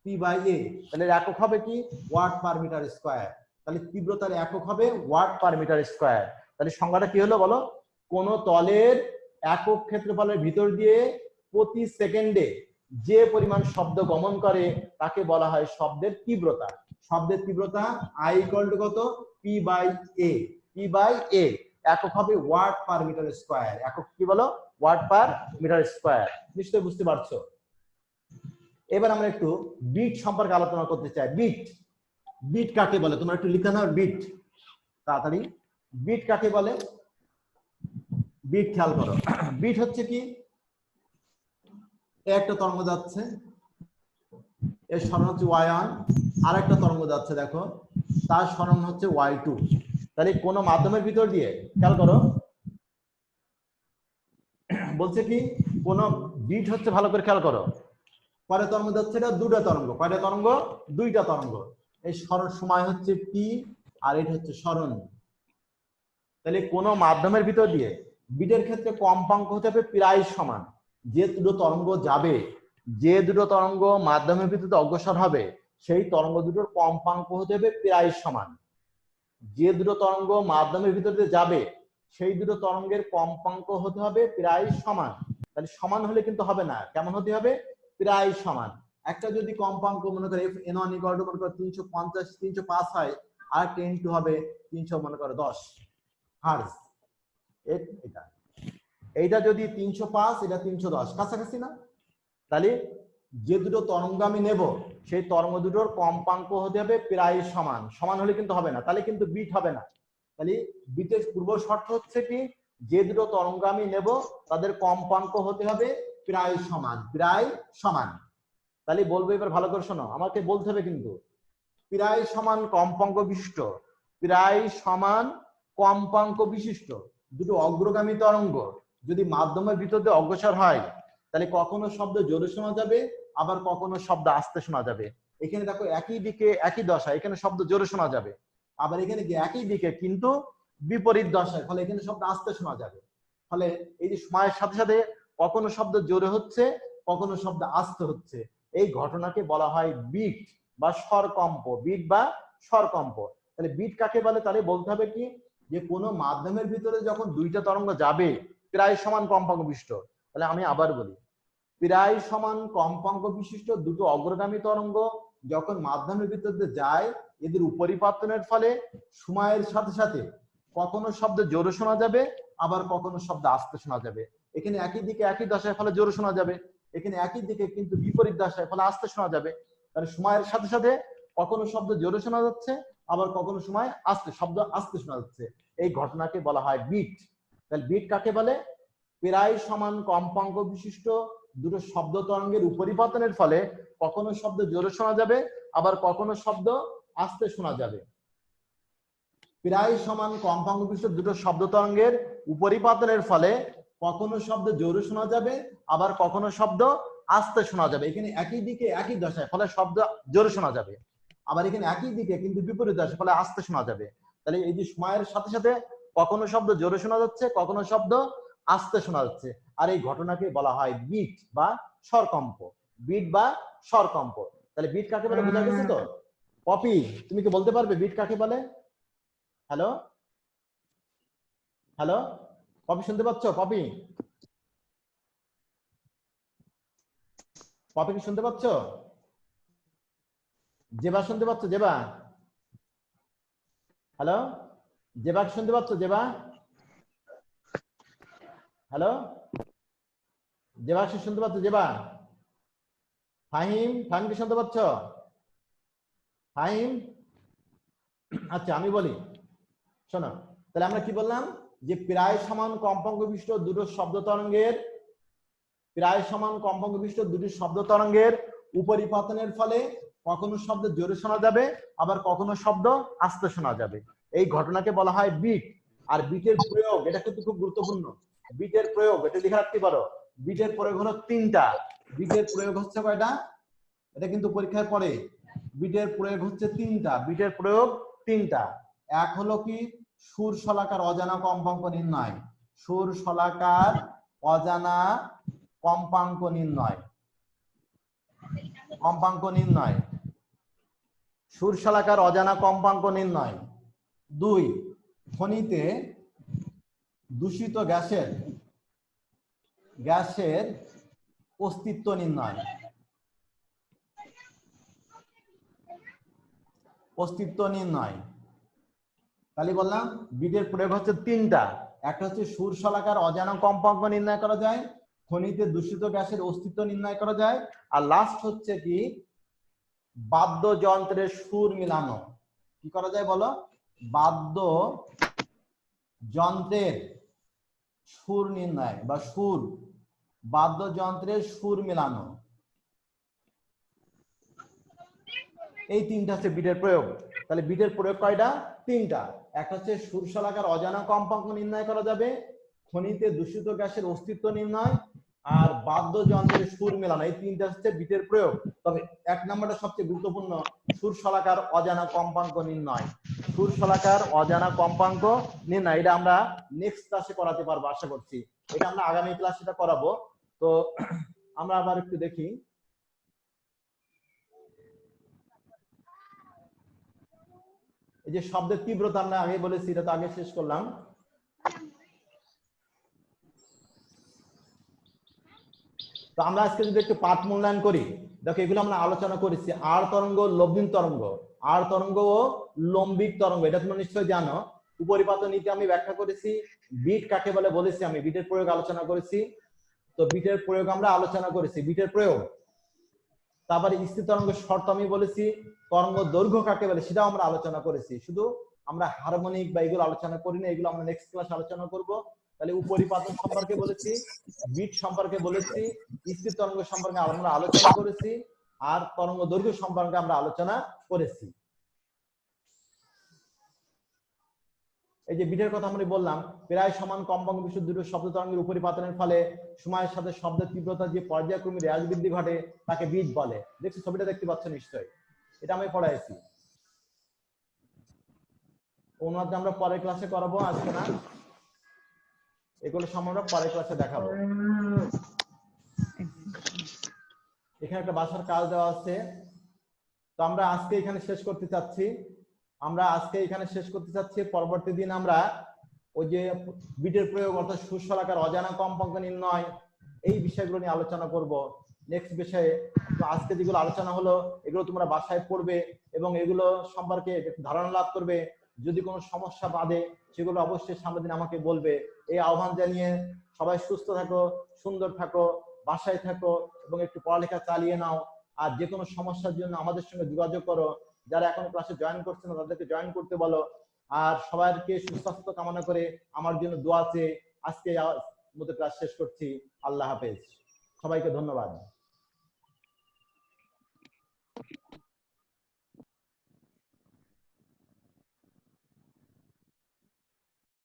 পি বাই এ। তাহলে একক হবে কি? Watt per metre square. তাহলে তীব্রতার একক হবে ওয়াট পার মিটার স্কয়ার। তাহলে সংজ্ঞাটা কি হলো বলো? কোন তলের একক ক্ষেত্রফলের ভিতর দিয়ে প্রতি সেকেন্ডে যে পরিমাণ শব্দ গমন করে তাকে বলা হয় শব্দের তীব্রতা। শব্দের তীব্রতা I = কত? P/A। P/A একক হবে ওয়াট পার মিটার স্কয়ার। একক কি বলো? Watt per metre square. নিশ্চয়ই বুঝতে পারছো। এবার আমরা একটু বিট সম্পর্কে আলোচনা করতে চাই। বিট, বিট কাকে বলে? তোমরা একটু লিখে নাও বিট তাড়াতাড়ি। বিট কাকে বলে? বিট খেয়াল করো। বিট হচ্ছে কি? একটা তরঙ্গ যাচ্ছে, এর সরণ হচ্ছে y1, আর একটা তরঙ্গ যাচ্ছে দেখো, তার সরণ হচ্ছে y2। তাহলে কোন মাধ্যমের ভিতর দিয়ে, খেয়াল করো, বলছে কি কোন বিট হচ্ছে, ভালো করে খেয়াল করো, পরে তরঙ্গ যাচ্ছে, এটা দুটো তরঙ্গ, কয়টা তরঙ্গ? দুইটা তরঙ্গ। এই সরণ সময় হচ্ছে t, আর এটা হচ্ছে সরণ। তাহলে কোন মাধ্যমের ভিতর দিয়ে বিটের ক্ষেত্রে কম্পাঙ্ক হতে হবে প্রায় সমান। যে দুটো তরঙ্গ যাবে, যে দুটো তরঙ্গ মাধ্যমের ভিতরে অগ্রসর হবে, সেই তরঙ্গ দুটোর কম্পাঙ্ক হতে হবে প্রায় সমান। যে দুটো তরঙ্গ মাধ্যমের ভিতর দিয়ে যাবে, সেই দুটো তরঙ্গের কম্পাঙ্ক হতে হবে প্রায় সমান। তাহলে সমান হলে কিন্তু হবে না, কেমন হতে হবে? প্রায় সমান। একটা যদি কম্পাঙ্ক মনে করে n1 = মনে করো 350 305 হয়, আর n2 হবে 300 মনে করো 10 হার্জ। এটা এইটা যদি 305, এটা 310, কাছাকাছি না? তাহলে যে দুটো তরঙ্গ আমি নেব, সেই তরঙ্গ দুটোর কম্পাঙ্ক হতে হবে প্রায় সমান। সমান হলে কিন্তু হবে না, তাহলে কিন্তু বিট হবে না। তাহলে বিটের পূর্ব শর্ত হচ্ছে কি, যে দুটো তরঙ্গ আমি নেব তাদের কম্পাঙ্ক হতে হবে প্রায় সমান। প্রায় সমান। তাহলে বলবো, এবার ভালো করে শোনো, আমাকে বলতে হবে কিন্তু প্রায় সমান কম্পাঙ্ক বিশিষ্ট, প্রায় সমান কম্পাঙ্ক বিশিষ্ট দুটো অগ্রগামী তরঙ্গ যদি মাধ্যমের ভিতর দিয়ে অগ্রসর হয়, তাহলে কখনো শব্দ জোরে শোনা যাবে, আবার কখনো শব্দ আস্তে শোনা যাবে। এখানে দেখো একই দিকে একই দশা, এখানে শব্দ জোরে শোনা যাবে, আবার এখানে কি একই দিকে কিন্তু বিপরীত দশায়, ফলে এখানে শব্দ আস্তে শোনা যাবে। ফলে এই যে সময়ের সাথে সাথে কখনো শব্দ জোরে হচ্ছে, কখনো শব্দ আস্তে হচ্ছে, এই ঘটনাকে বলা হয় বিট বা স্বরকম্প। বিট বা স্বরকম্প। তাহলে বিট কাকে বলে? তাহলে বলতে হবে কি, যে কোনো মাধ্যমের ভিতরে যখন দুইটা তরঙ্গ যাবে প্রায় সমান কম্পাঙ্ক বিশিষ্ট, তাহলে আমি আবার বলি, প্রায় সমান কম্পাঙ্ক বিশিষ্ট দুটো অগ্রগামী তরঙ্গ যখন মাধ্যমের ভিতর দিয়ে যায়, এদের উপরিপাতনের ফলে সময়ের সাথে সাথে কখনো শব্দ জোরে শোনা যাবে, আবার কখনো শব্দ আস্তে শোনা যাবে। এখানে একই দিকে একই দশায়, ফলে জোরে শোনা যাবে, এখানে একই দিকে কিন্তু বিপরীত দশায়, ফলে আস্তে শোনা যাবে। তাহলে সময়ের সাথে সাথে কখনো শব্দ জোরে শোনা যাচ্ছে, আবার কখনো সময় শব্দ আস্তে শোনা যাচ্ছে। এই ঘটনাকে বলা হয় বিট। তাহলে বিট কাকে বলে? প্রায় সমান কম্পাঙ্ক বিশিষ্ট দুটো শব্দ তরঙ্গের উপরিপাতনের ফলে কখনো শব্দ জোরে শোনা যাবে, আবার কখনো শব্দ আস্তে শোনা যাবে। প্রায় সমান কম্পাঙ্ক বিশিষ্ট দুটো শব্দ তরঙ্গের উপরিপাতনের ফলে কখনো শব্দ জোরে শোনা যাবে, আবার কখনো শব্দ আস্তে শোনা যাবে। এখানে একই দিকে একই দশায়, ফলে শব্দ জোরে শোনা যাবে, আবার এখানে একই দিকে কিন্তু বিপরীত দশায়, ফলে আস্তে শোনা যাবে। তাহলে এই যে সময়ের সাথে সাথে কখনো শব্দ জোরে শোনা যাচ্ছে, কখনো শব্দ আস্তে শোনা যাচ্ছে, আর এই ঘটনাকে বলা হয় বিট বা স্বরকম্প। বিট বা স্বরকম্প। তাহলে বিট কাকে বলে বোঝা গেছে তো? পপি, তুমি কি বলতে পারবে বিট কাকে বলে? হ্যালো হ্যালো, পপি শুনতে পাচ্ছ? পপি, পপি কি শুনতে পাচ্ছ? জেবা শুনতে পাচ্ছ? জেবা, হ্যালো, জেবা শুনতে পাচ্ছ? জেবা, হ্যালো, জেবা শুনতে পাচ্ছ? জেবা, ফাহিম, ফাহিম কি শুনতে পাচ্ছ? ফাহিম, আচ্ছা আমি বলি, শোনো, তাহলে আমরা কি বললাম, যে প্রায় সমান কম্পাঙ্ক বিশিষ্ট দুটো শব্দ তরঙ্গের, প্রায় সমান কম্পাঙ্ক বিশিষ্ট দুটি শব্দ তরঙ্গের উপরিপাতনের ফলে কখনো শব্দ জোরে শোনা যাবে, আবার কখনো শব্দ আস্তে শোনা যাবে। এই ঘটনাকে বলা হয় বিট। আর বিটের প্রয়োগ, এটা কিন্তু খুব গুরুত্বপূর্ণ। বিটের প্রয়োগ, এটা লিখে রাখতে পারো। বিটের প্রয়োগ হলো তিনটা। বিটের প্রয়োগ হচ্ছে কয়টা? এটা কিন্তু পরীক্ষায় পড়ে। বিটের প্রয়োগ হচ্ছে তিনটা। বিটের প্রয়োগ তিনটা। এক হলো কি, সুর শলাকার অজানা কম্পাঙ্ক নির্ণয়। সুর শলাকার অজানা কম্পাঙ্ক নির্ণয়। কম্পাঙ্ক নির্ণয়, সুর শলাকার অজানা কম্পাঙ্ক নির্ণয়। দুই, খনিতে দূষিত গ্যাসের গ্যাসের অস্তিত্ব নির্ণয়। অস্তিত্ব নির্ণয় তাহলে বললাম বিটের প্রয়োগ হচ্ছে তিনটা। একটা হচ্ছে সুর শলাকার অজানা কম্পাঙ্ক নির্ণয় করা যায়, খনিতে দূষিত গ্যাসের অস্তিত্ব নির্ণয় করা যায়, আর লাস্ট হচ্ছে কি বাদ্যযন্ত্রের সুর মিলানো। কি করা যায় বলো? বাদ্যযন্ত্রের সুর নির্ণয় বা সুর, বাদ্যযন্ত্রের সুর মিলানো। এই তিনটা হচ্ছে বিটের প্রয়োগ। তাহলে বিটের প্রয়োগ কয়টা? তিনটা। একটা হচ্ছে সুর শলাকার অজানা কম্পাঙ্ক নির্ণয় করা যাবে, খনিতে দূষিত গ্যাসের অস্তিত্ব নির্ণয়, আর বাদ্যযন্ত্রের সুর মেলানো। এই তিনটা হচ্ছে বিটের প্রয়োগ। তবে এক নম্বরটা সবচেয়ে গুরুত্বপূর্ণ, সুর শলাকার অজানা কম্পাঙ্ক নির্ণয়। সুর শলাকার অজানা কম্পাঙ্ক নির্ণয় এটা আমরা নেক্সট ক্লাসে করাতে পারবো আশা করছি। এটা আমরা আগামী ক্লাসে এটা করাবো। তো আমরা আবার একটু দেখি। এই যে শব্দের তীব্রতা আমরা আগে বলেছি, এটা তো আগে শেষ করলাম। তো আমরা আজকে যদি একটু পাঠ মূল্যায়ন করি, দেখো এগুলো আমরা আলোচনা করেছি। আর তরঙ্গ, লম্বিক তরঙ্গ, আর তরঙ্গ ও লম্বিক তরঙ্গ, এটা তোমরা নিশ্চয়ই জানো। উপরিপাত নীতি আমি ব্যাখ্যা করেছি। বিট কাকে বলে বলেছি, আমি বিটের প্রয়োগ আলোচনা করেছি। তো বিটের প্রয়োগ আমরা আলোচনা করেছি, বিটের প্রয়োগ। তারপরে স্থির তরঙ্গ শর্ত আমি বলেছি। তরঙ্গ দৈর্ঘ্য কাকে বলে সেটাও আমরা আলোচনা করেছি। শুধু আমরা হারমোনিক বা এগুলো আলোচনা করি না, এগুলো আমরা নেক্সট ক্লাস আলোচনা করব। তাহলে উপরিপাতন সম্পর্কে বলেছি, বিট সম্পর্কে বলেছি, স্থির তরঙ্গ সম্পর্কে আমরা আলোচনা করেছি, আর তরঙ্গ দৈর্ঘ্য সম্পর্কে আমরা আলোচনা করেছি। এই যে বিটের কথা আমরা বললাম, প্রায় সমান কম্পাঙ্ক বিশুদ্ধ দুটো শব্দ তরঙ্গের উপরিপাতনের ফলে সময়ের সাথে শব্দের তীব্রতা যে পর্যায়ক্রমে হ্রাস বৃদ্ধি ঘটে তাকে বিট বলে। দেখছি ছবিটা দেখতে পাচ্ছ নিশ্চয়ই, এটা আমি পড়াইছি। অনুবাদ আমরা পরের ক্লাসে করাবো, আজকে না। এগুলো আমরা পরের ক্লাসে দেখাবো। এখানে একটা বাসার কাজ দেওয়া আছে। তো আমরা আজকে এখানে শেষ করতে চাচ্ছি। পরবর্তী দিন আমরা ওই যে বিটের প্রয়োগ অর্থাৎ সুর শলাকার অজানা কম্পাঙ্ক নির্ণয়, এই বিষয়গুলো নিয়ে আলোচনা করব নেক্সট বিষয়ে। তো আজকে যেগুলো আলোচনা হলো এগুলো তোমরা বাসায় পড়বে এবং এগুলো সম্পর্কে ধারণা লাভ করবে। যদি কোনো সমস্যা বাধে সেগুলো অবশ্যই সামনের দিন আমাকে বলবে। এই আহ্বান জানিয়ে সবাই সুস্থ থাকো, সুন্দর থাকো, বাসায় থাকো এবং একটু পড়ালেখা চালিয়ে নাও। আর যে কোনো সমস্যার জন্য আমাদের সঙ্গে যোগাযোগ করো। যারা এখন ক্লাসে জয়েন করছে না তাদেরকে জয়েন করতে বলো। আর সবাইকে সুস্বাস্থ্য কামনা করে আমার জন্য দোয়া চেয়ে আজকে মতো ক্লাস শেষ করছি। আল্লাহ হাফেজ, সবাইকে ধন্যবাদ।